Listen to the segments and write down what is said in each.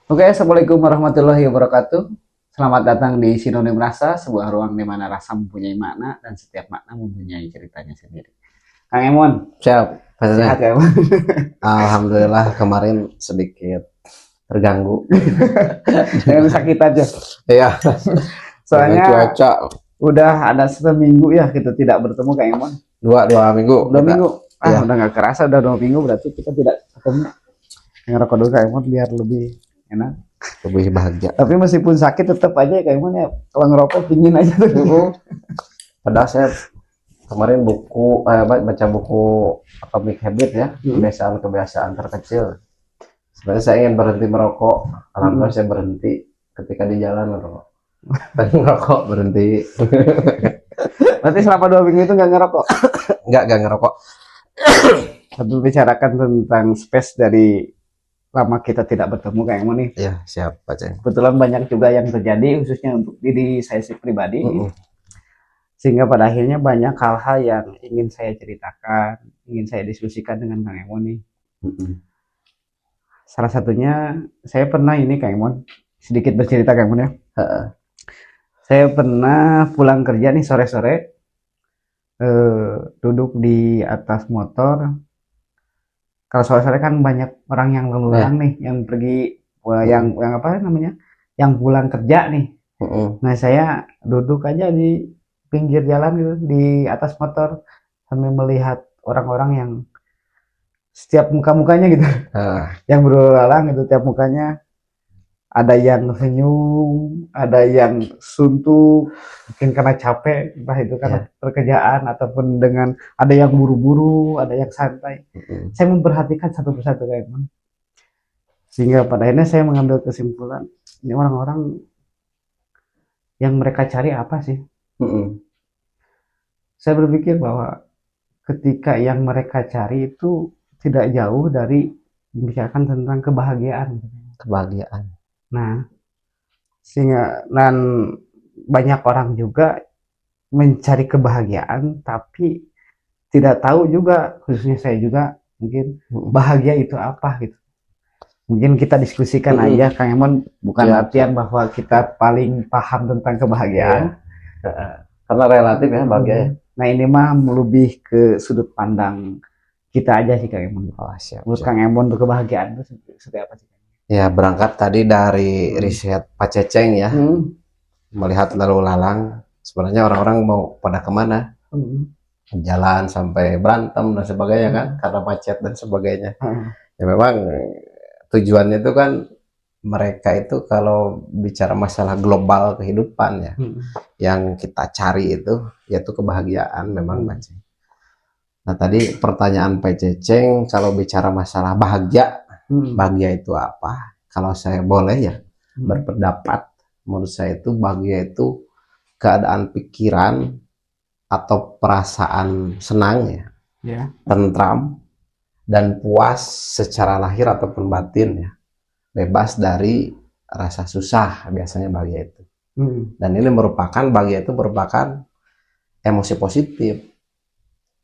Oke, Assalamualaikum warahmatullahi wabarakatuh. Selamat datang di Sinonim Rasa, sebuah ruang di mana rasa mempunyai makna dan setiap makna mempunyai ceritanya sendiri. Kang Emon, Siap, sehat maksudnya. ya, Emon? Alhamdulillah kemarin sedikit terganggu. Jangan sakit aja. Iya, dengan Soalnya cuaca udah ada seminggu ya kita tidak bertemu, Kang Emon. dua minggu Dua kita. minggu. Iya, Udah nggak kerasa, udah 2 minggu berarti kita tidak ketemu. Ngerokok dulu, Kang Emon, biar lebih enak. lebih bahagia. Tapi meskipun sakit tetap aja Kang Emon ya, kalau ngerokok pingin aja tuh. Padahal saya kemarin baca buku Atomic Habit ya, kebiasaan terkecil. Sebenarnya saya ingin berhenti merokok, alhamdulillah saya berhenti ketika di jalan merokok. Dan merokok berhenti. Berarti selama 2 minggu itu nggak ngerokok. Enggak ngerokok. Tapi bicarakan tentang space dari lama kita tidak bertemu Kang Emon nih. Iya, siap Pak Ceng. Kebetulan banyak juga yang terjadi khususnya untuk diri saya pribadi. Sehingga pada akhirnya banyak hal-hal yang ingin saya ceritakan, ingin saya diskusikan dengan Kang Emon nih. Salah satunya saya pernah ini Kang Emon, sedikit bercerita Kang Emon ya. Saya pernah pulang kerja nih sore-sore, duduk di atas motor. Kalau sore-sore kan banyak orang yang lalu lalang nih, yang pergi, yang apa namanya, yang pulang kerja nih. Nah saya duduk aja di pinggir jalan gitu, di atas motor sambil melihat orang-orang yang setiap muka-mukanya gitu, yang berlalu lalang gitu, tiap mukanya ada yang senyum, ada yang suntuk, mungkin karena capek, entah itu karena pekerjaan ataupun dengan ada yang buru-buru, ada yang santai. Saya memperhatikan satu persatu kayak gimana. Sehingga pada akhirnya saya mengambil kesimpulan, ini orang-orang yang mereka cari apa sih? Saya berpikir bahwa ketika yang mereka cari itu tidak jauh dari membicarakan tentang kebahagiaan. Kebahagiaan. Nah, sehingga dan banyak orang juga mencari kebahagiaan tapi tidak tahu juga, khususnya saya juga mungkin bahagia itu apa gitu. Mungkin kita diskusikan aja Kang Emon, bukan artian bahwa kita paling paham tentang kebahagiaan. Karena relatif ya bahagia. Nah ini mah lebih ke sudut pandang kita aja sih Kang Emon. Oh, siap. Menurut Kang Emon untuk kebahagiaan itu seperti apa sih? Ya berangkat tadi dari riset Pak Ceceng ya, melihat lalu lalang, sebenarnya orang-orang mau pada kemana? Jalan sampai berantem dan sebagainya kan, karena macet dan sebagainya. Ya memang tujuannya itu kan mereka itu kalau bicara masalah global kehidupan ya, yang kita cari itu yaitu kebahagiaan memang Pak Ceceng. Nah tadi pertanyaan Pak Ceceng kalau bicara masalah bahagia, bahagia itu apa? Kalau saya boleh ya berpendapat, menurut saya itu bahagia itu keadaan pikiran atau perasaan senang ya, tentram dan puas secara lahir ataupun batin ya, bebas dari rasa susah biasanya bahagia itu. Dan ini bahagia itu merupakan emosi positif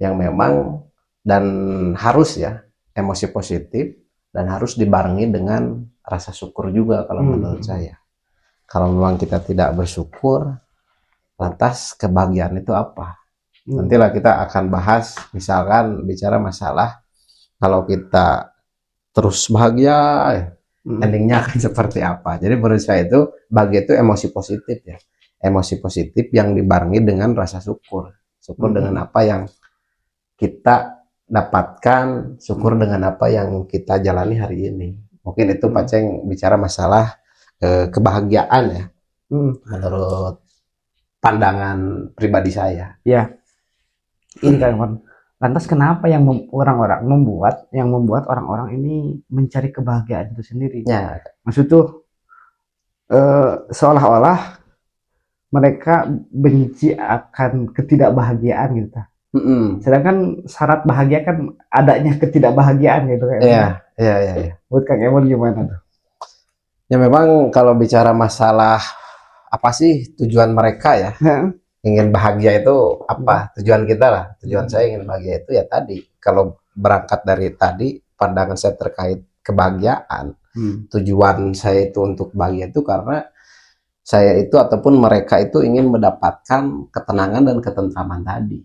yang memang dan harus ya, emosi positif dan harus dibarengi dengan rasa syukur juga kalau menurut saya. Kalau memang kita tidak bersyukur, lantas kebahagiaan itu apa? Nantilah kita akan bahas, misalkan bicara masalah kalau kita terus bahagia, endingnya akan seperti apa. Jadi menurut saya itu bahagia itu emosi positif ya, emosi positif yang dibarengi dengan rasa syukur. Syukur dengan apa yang kita dapatkan, syukur dengan apa yang kita jalani hari ini. Mungkin itu Pak Ceng bicara masalah kebahagiaan ya, menurut pandangan pribadi saya. Ya, ini kan. Lantas kenapa yang orang-orang membuat orang-orang ini mencari kebahagiaan itu sendiri? Ya, maksud tuh seolah-olah mereka benci akan ketidakbahagiaan gitu. Sedangkan syarat bahagia kan adanya ketidakbahagiaan gitu kan. Iya. Buat Kang Emon gimana tuh? Ya memang kalau bicara masalah apa sih tujuan mereka ya, ingin bahagia itu apa? Tujuan kita lah, tujuan saya ingin bahagia itu ya tadi. Kalau berangkat dari tadi pandangan saya terkait kebahagiaan, Tujuan saya itu untuk bahagia itu karena saya itu ataupun mereka itu ingin mendapatkan ketenangan dan ketentraman tadi.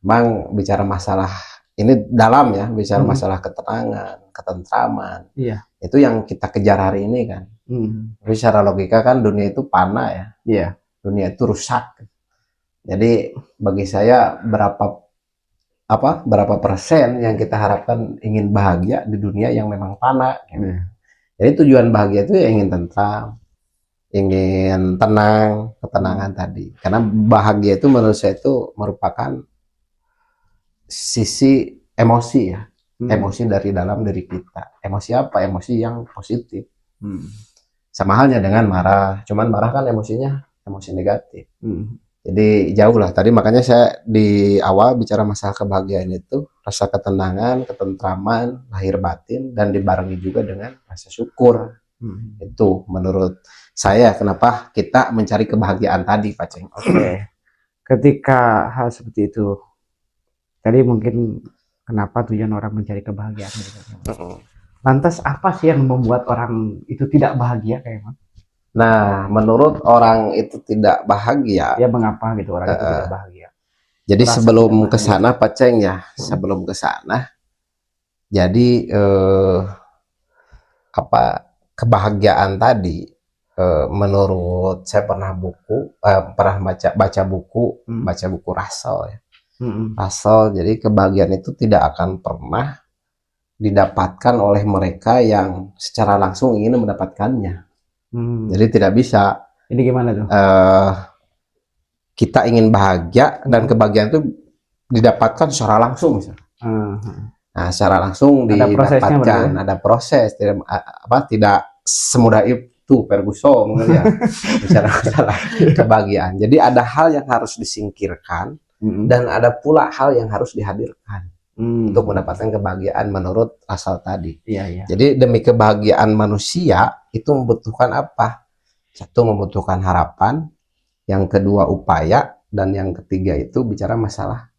Bang, bicara masalah ini dalam ya, bicara masalah ketenangan, ketentraman. Iya. Itu yang kita kejar hari ini kan. Tapi secara logika kan dunia itu panah ya. Iya. Dunia itu rusak. Jadi bagi saya berapa persen yang kita harapkan ingin bahagia di dunia yang memang panah. Gitu. Jadi tujuan bahagia itu ya ingin tentram, ingin tenang, ketenangan tadi. Karena bahagia itu menurut saya itu merupakan sisi emosi ya. Emosi dari dalam diri kita. Emosi apa? Emosi yang positif. Sama halnya dengan marah. Cuman marah kan emosinya emosi negatif. Jadi jauh lah. Tadi makanya saya di awal bicara masalah kebahagiaan itu rasa ketenangan, ketentraman, lahir batin, dan dibarengi juga dengan rasa syukur. Itu menurut saya kenapa kita mencari kebahagiaan tadi, Pak Ceng. Oke. Ketika hal seperti itu, tadi mungkin kenapa tujuan orang mencari kebahagiaan gitu. Lantas apa sih yang membuat orang itu tidak bahagia kayak Mas? Nah, menurut orang itu tidak bahagia. Ya mengapa gitu orang itu tidak bahagia? Jadi sebelum ke sana Pak Ceng ya, sebelum ke sana. Jadi kebahagiaan tadi menurut saya pernah baca buku Russell ya. Russell, jadi kebahagiaan itu tidak akan pernah didapatkan oleh mereka yang secara langsung ingin mendapatkannya. Jadi tidak bisa. Ini gimana tuh? Kita ingin bahagia dan kebahagiaan itu didapatkan secara langsung misalnya. Nah, secara langsung didapatkan, ada proses, tidak semudah itu Ferguson ya. Bicara masalah kebahagiaan. Jadi ada hal yang harus disingkirkan dan ada pula hal yang harus dihadirkan untuk mendapatkan kebahagiaan menurut asal tadi. Iya. Jadi demi kebahagiaan manusia itu membutuhkan apa? Satu, membutuhkan harapan, yang kedua upaya, dan yang ketiga itu bicara masalah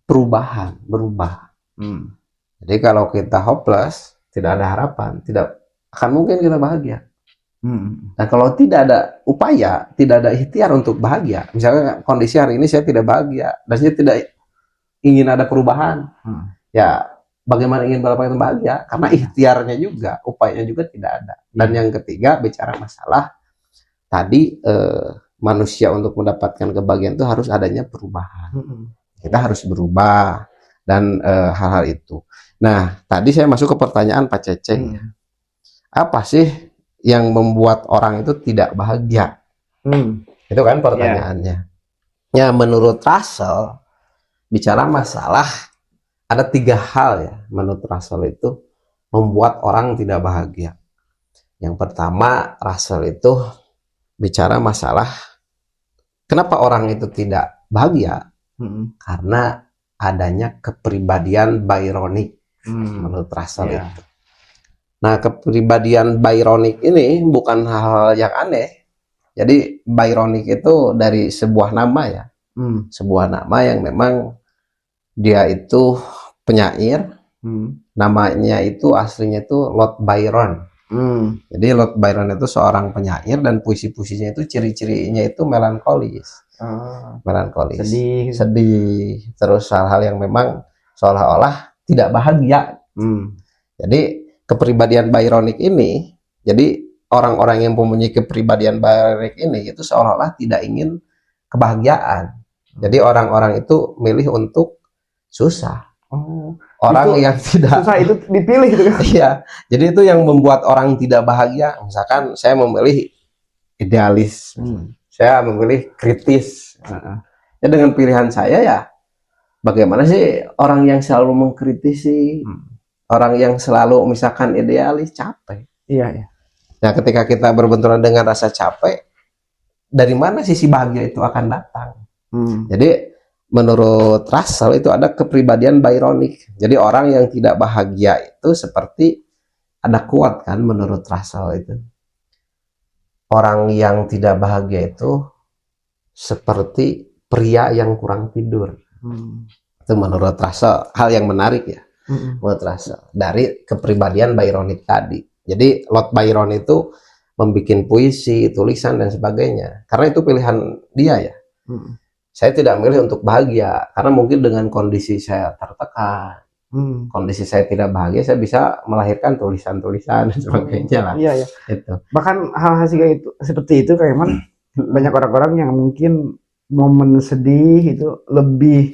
perubahan, berubah. Jadi kalau kita hopeless, tidak ada harapan, tidak akan mungkin kita bahagia. Nah, kalau tidak ada upaya, tidak ada ikhtiar untuk bahagia, misalnya kondisi hari ini saya tidak bahagia dan saya tidak ingin ada perubahan, ya bagaimana ingin bahagia? Karena ikhtiarnya juga, upayanya juga tidak ada. Dan yang ketiga bicara masalah tadi manusia untuk mendapatkan kebahagiaan itu harus adanya perubahan. Kita harus berubah dan hal-hal itu. Nah, tadi saya masuk ke pertanyaan Pak Ceceng. Apa sih yang membuat orang itu tidak bahagia? Itu kan pertanyaannya. Ya, menurut Russell, bicara masalah ada 3 hal ya menurut Russell itu membuat orang tidak bahagia. Yang pertama, Russell itu bicara masalah kenapa orang itu tidak bahagia? Karena adanya kepribadian Byronic menurut Russell itu. Nah, kepribadian Byronic ini bukan hal yang aneh. Jadi Byronic itu dari sebuah nama ya. Sebuah nama yang memang dia itu penyair. Namanya itu aslinya itu Lord Byron. Jadi Lord Byron itu seorang penyair dan puisi-puisinya itu ciri-cirinya itu melankolis. Melankolis, sedih, terus hal-hal yang memang seolah-olah tidak bahagia. Jadi kepribadian Byronic ini, jadi orang-orang yang mempunyai kepribadian Byronic ini itu seolah-olah tidak ingin kebahagiaan. Jadi orang-orang itu milih untuk susah. Orang itu yang tidak susah itu dipilih gitu kan? Iya, jadi itu yang membuat orang tidak bahagia. Misalkan saya memilih idealis, saya memilih kritis. Ya dengan pilihan saya ya, bagaimana sih orang yang selalu mengkritisi, orang yang selalu misalkan idealis, capek. Iya. Nah, ketika kita berbenturan dengan rasa capek, dari mana sisi bahagia itu akan datang? Jadi menurut Russell itu ada kepribadian Byronic. Jadi orang yang tidak bahagia itu seperti ada quote kan menurut Russell itu. Orang yang tidak bahagia itu seperti pria yang kurang tidur. Itu menurut Russell hal yang menarik ya. Menurut Russell dari kepribadian Byronic tadi. Jadi Lord Byron itu membuat puisi, tulisan dan sebagainya. Karena itu pilihan dia ya. Saya tidak milih untuk bahagia karena mungkin dengan kondisi saya tertekan, kondisi saya tidak bahagia, saya bisa melahirkan tulisan-tulisan dan sebagainya lah. Iya, iya. Itu. Bahkan hal-hal itu seperti itu kayak banyak orang-orang yang mungkin momen sedih itu lebih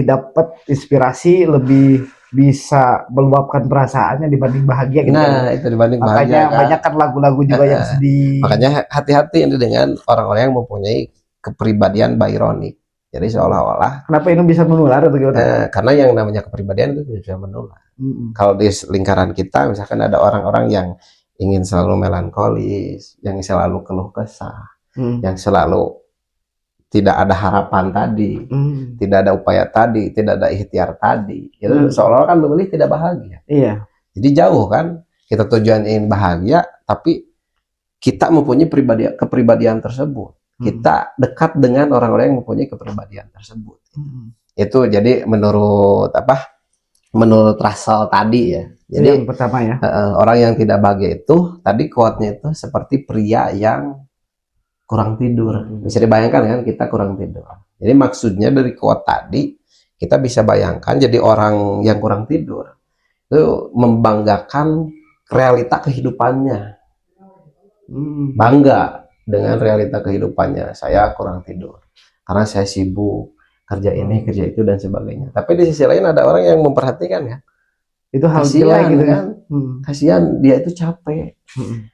dapat inspirasi, lebih bisa meluapkan perasaannya dibanding bahagia gitu. Nah, itu dibanding makanya bahagia kan. banyak kan lagu-lagu juga yang sedih. Makanya hati-hati ini dengan orang-orang yang mempunyai kepribadian Byronik. Jadi seolah-olah kenapa ini bisa menular atau gimana? Karena yang namanya kepribadian itu bisa menular. Kalau di lingkaran kita misalkan ada orang-orang yang ingin selalu melankolis, yang selalu keluh kesah, yang selalu tidak ada harapan tadi, tidak ada upaya tadi, tidak ada ikhtiar tadi, itu seolah-olah kan memilih tidak bahagia. Iya. Jadi jauh kan, kita tujuan ingin bahagia, tapi kita mempunyai kepribadian tersebut. Kita dekat dengan orang-orang yang mempunyai kepribadian tersebut. Itu jadi menurut Russell tadi ya. Jadi yang pertama ya. Orang yang tidak bahagia itu tadi quote-nya itu seperti pria yang kurang tidur. Bisa dibayangkan kan kita kurang tidur. Jadi maksudnya dari quote tadi kita bisa bayangkan jadi orang yang kurang tidur itu membanggakan realita kehidupannya. Bangga dengan realita kehidupannya. Saya kurang tidur karena saya sibuk kerja ini, kerja itu dan sebagainya. Tapi di sisi lain ada orang yang memperhatikan ya. Itu hal jelek gitu kan. Kasihan dia itu capek.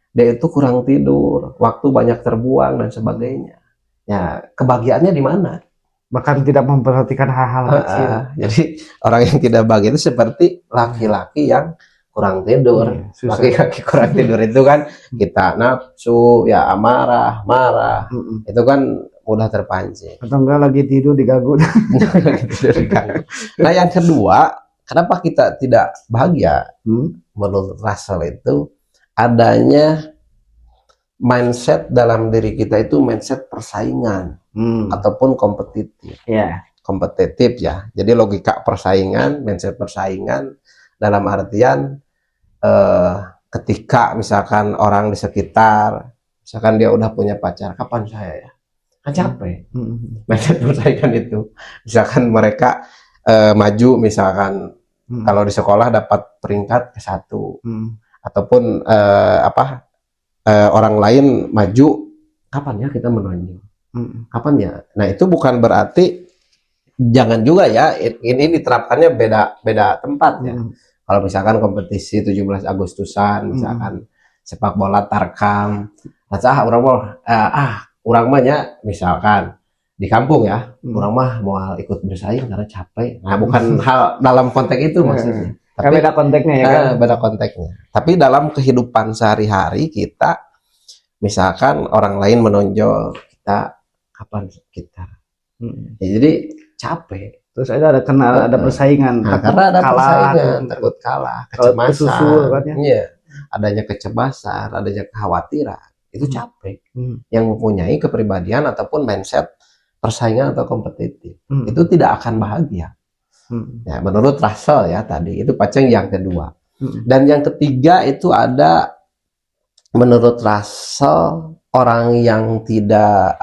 Dia itu kurang tidur, waktu banyak terbuang dan sebagainya. Ya, kebahagiaannya di mana? Bahkan tidak memperhatikan hal-hal kecil. Jadi orang yang tidak bahagia itu seperti laki-laki yang kurang tidur. Laki-laki kurang tidur itu kan kita nafsu, ya amarah, marah. Itu kan mudah terpancing. Atau enggak lagi tidur diganggu. Nah, yang kedua, kenapa kita tidak bahagia? Menurut Russell itu adanya mindset dalam diri kita itu mindset persaingan ataupun kompetitif. Kompetitif ya. Jadi logika persaingan, mindset persaingan dalam artian ketika misalkan orang di sekitar, misalkan dia udah punya pacar, kapan saya ya? Kan capek. Mindset persaingan itu. Misalkan mereka maju, misalkan kalau di sekolah dapat peringkat ke-1. Ataupun orang lain maju, kapan ya kita menonjol? Kapan ya? Nah, itu bukan berarti jangan juga ya, ini diterapkannya beda tempat ya. Kalau misalkan kompetisi 17 Agustusan, misalkan sepak bola Tarkam, orang mahnya misalkan di kampung ya, orang mah mau ikut bersaing karena capek. Nah, bukan hal dalam konteks itu maksudnya. Tapi beda konteksnya ya kan? Beda konteksnya. Tapi dalam kehidupan sehari-hari kita, misalkan orang lain menonjol, kita kapan kita? Ya, jadi capek. Terus ada persaingan. Nah, karena ada persaingan, takut kalah, kecemasan. Iya, adanya kecemasan, adanya kekhawatiran, itu capek. Yang mempunyai kepribadian ataupun mindset persaingan atau kompetitif, itu tidak akan bahagia. Ya, menurut Russell ya tadi itu paceng yang kedua. Dan yang ketiga itu ada menurut Russell orang yang tidak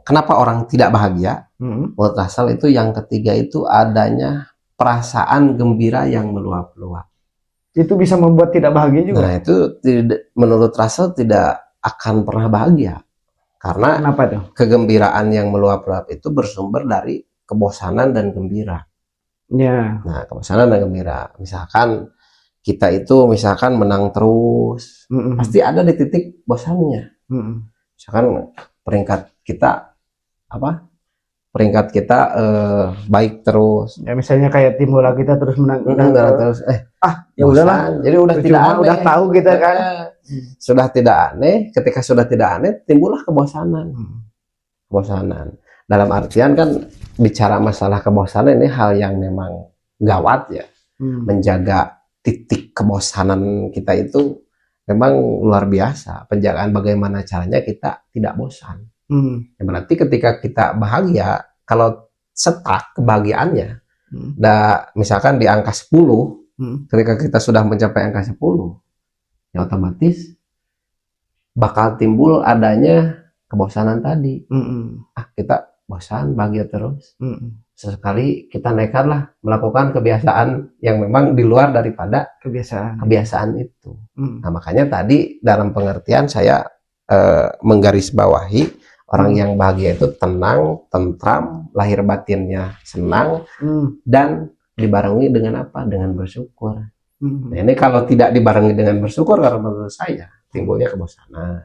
kenapa orang tidak bahagia? Menurut Russell itu yang ketiga itu adanya perasaan gembira yang meluap-luap. Itu bisa membuat tidak bahagia juga. Nah, itu menurut Russell tidak akan pernah bahagia. Karena kenapa tuh? Kegembiraan yang meluap-luap itu bersumber dari kebosanan dan gembira. Ya. Nah, kebosanan dan gembira. Misalkan kita itu menang terus, pasti ada di titik bosannya. Misalkan peringkat kita baik terus. Ya misalnya kayak tim bola kita terus menang terus. Ya udahlah. Jadi udah tidak aneh. Udah tahu kita kan. Sudah tidak aneh. Ketika sudah tidak aneh, timbullah kebosanan. Kebosanan. Dalam artian kan bicara masalah kebosanan ini hal yang memang gawat ya. Menjaga titik kebosanan kita itu memang luar biasa. Penjagaan bagaimana caranya kita tidak bosan. Ya, berarti ketika kita bahagia, kalau stuck kebahagiaannya, misalkan di angka 10, Ketika kita sudah mencapai angka 10, ya otomatis bakal timbul adanya kebosanan tadi. Kita bosan, bahagia terus. Sesekali kita nekatlah melakukan kebiasaan yang memang di luar daripada kebiasaan itu. Nah, makanya tadi dalam pengertian saya menggarisbawahi orang yang bahagia itu tenang, tentram, lahir batinnya senang, dan dibarengi dengan apa? Dengan bersyukur. Nah, ini kalau tidak dibarengi dengan bersyukur, kalau menurut saya timbulnya kebosanan.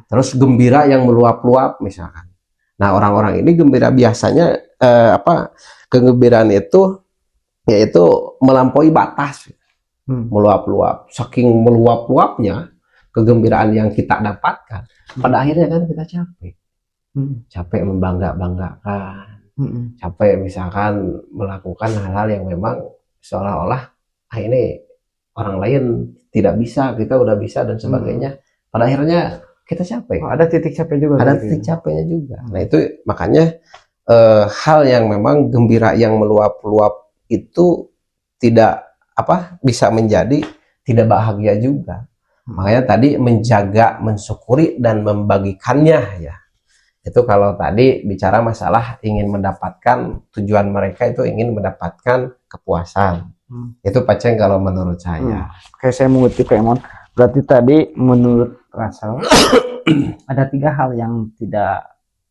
Terus gembira yang meluap-luap misalkan. Nah, orang-orang ini gembira biasanya kegembiraan itu yaitu melampaui batas, meluap-luap. Saking meluap-luapnya kegembiraan yang kita dapatkan, pada akhirnya kan kita capek membangga-banggakan, capek misalkan melakukan hal-hal yang memang seolah-olah ini orang lain tidak bisa, kita udah bisa dan sebagainya. Pada akhirnya kita capek. Ada titik capek juga. Ada titik capeknya juga. Nah, itu makanya hal yang memang gembira yang meluap-luap itu tidak bisa menjadi tidak bahagia juga. Makanya tadi menjaga, mensyukuri dan membagikannya ya. Itu kalau tadi bicara masalah ingin mendapatkan, tujuan mereka itu ingin mendapatkan kepuasan. Itu Paceng kalau menurut saya. Kayak saya mengutip Kak Emon. Berarti tadi menurut Russell ada 3 hal yang tidak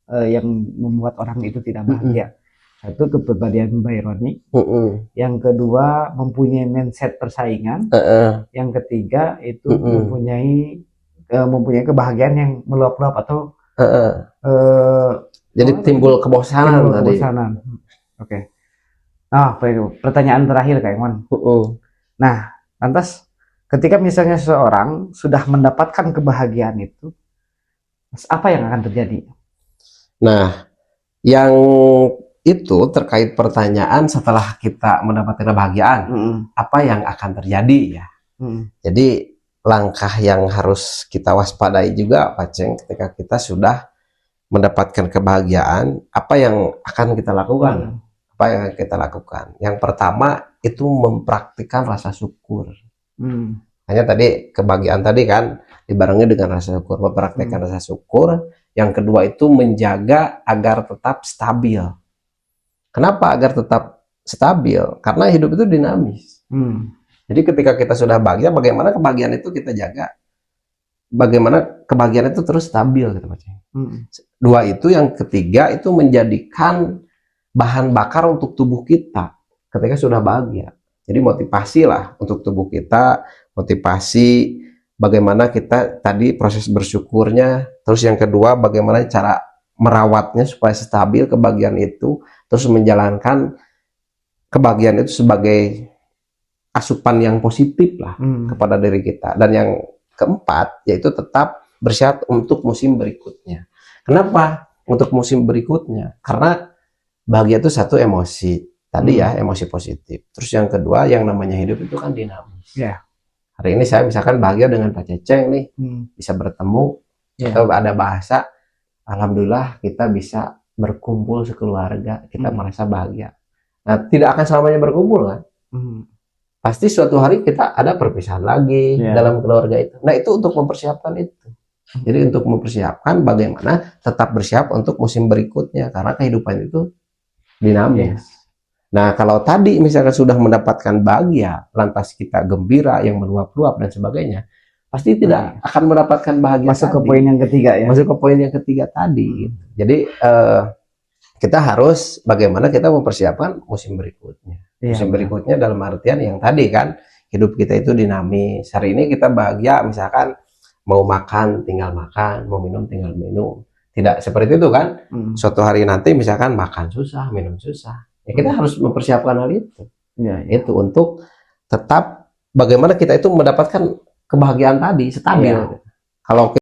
yang membuat orang itu tidak bahagia. Satu, kepribadian Byronic. Yang kedua, mempunyai mindset persaingan. Yang ketiga itu mempunyai kebahagiaan yang meluap-luap atau jadi timbul kebosanan tadi. Oke. Nah, pertanyaan terakhir Kak Emon. Nah, lantas ketika misalnya seseorang sudah mendapatkan kebahagiaan itu, apa yang akan terjadi? Nah, yang itu terkait pertanyaan setelah kita mendapatkan kebahagiaan, apa yang akan terjadi ya? Jadi langkah yang harus kita waspadai juga, Paceng, ketika kita sudah mendapatkan kebahagiaan, apa yang akan kita lakukan? Apa yang kita lakukan? Yang pertama itu mempraktikkan rasa syukur. Hanya tadi kebahagiaan tadi kan dibarengi dengan rasa syukur, mempraktikkan rasa syukur. Yang kedua itu menjaga agar tetap stabil. Kenapa agar tetap stabil? Karena hidup itu dinamis. Jadi ketika kita sudah bahagia, bagaimana kebahagiaan itu kita jaga? Bagaimana kebahagiaan itu terus stabil gitu, Dua itu, yang ketiga itu menjadikan bahan bakar untuk tubuh kita ketika sudah bahagia. Jadi motivasi lah untuk tubuh kita, motivasi bagaimana kita tadi proses bersyukurnya, terus yang kedua bagaimana cara merawatnya supaya stabil kebahagiaan itu, terus menjalankan kebahagiaan itu sebagai asupan yang positif lah kepada diri kita. Dan yang keempat yaitu tetap bersiap untuk musim berikutnya. Kenapa untuk musim berikutnya? Karena bahagia itu satu emosi tadi ya, emosi positif. Terus yang kedua, yang namanya hidup itu kan dinamis. Hari ini saya misalkan bahagia dengan Pak Ceceng nih, bisa bertemu atau ada bahasa, alhamdulillah kita bisa berkumpul sekeluarga, kita merasa bahagia. Nah, tidak akan selamanya berkumpul kan? Pasti suatu hari kita ada perpisahan lagi dalam keluarga itu. Nah, itu untuk mempersiapkan itu. Jadi untuk mempersiapkan bagaimana tetap bersiap untuk musim berikutnya, karena kehidupan itu dinamis. Nah, kalau tadi misalkan sudah mendapatkan bahagia, lantas kita gembira yang meluap-luap dan sebagainya, pasti tidak akan mendapatkan bahagia. Masuk ke poin yang ketiga ya. Masuk ke poin yang ketiga tadi. Jadi kita harus bagaimana kita mempersiapkan musim berikutnya. Musim berikutnya dalam artian yang tadi kan, hidup kita itu dinamis. Hari ini kita bahagia, misalkan mau makan tinggal makan, mau minum tinggal minum. Tidak seperti itu kan. Suatu hari nanti misalkan makan susah, minum susah. Ya kita harus mempersiapkan hal itu. Itu untuk tetap bagaimana kita itu mendapatkan kebahagiaan tadi stabil. Kalau